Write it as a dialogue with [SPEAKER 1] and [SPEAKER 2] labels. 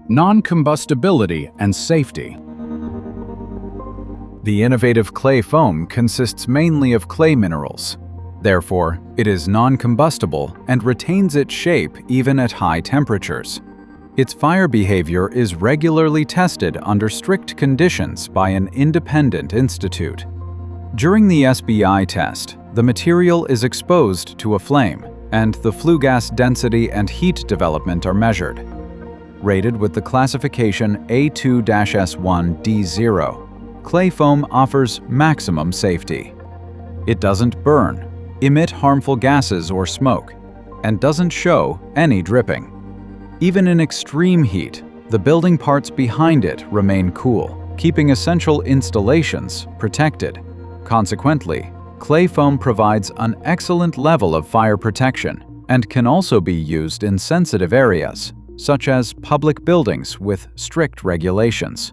[SPEAKER 1] Non-combustibility and safety.
[SPEAKER 2] The innovative clay foam consists mainly of clay minerals. Therefore, it is non-combustible and retains its shape even at high temperatures. Its fire behavior is regularly tested under strict conditions by an independent institute. During the SBI test, the material is exposed to a flame, and the flue gas density and heat development are measured. Rated with the classification A2-S1D0, clay foam offers maximum safety. It doesn't burn, emit harmful gases or smoke, and doesn't show any dripping. Even in extreme heat, the building parts behind it remain cool, keeping essential installations protected. Consequently, clay foam provides an excellent level of fire protection and can also be used in sensitive areas, such as public buildings with strict regulations.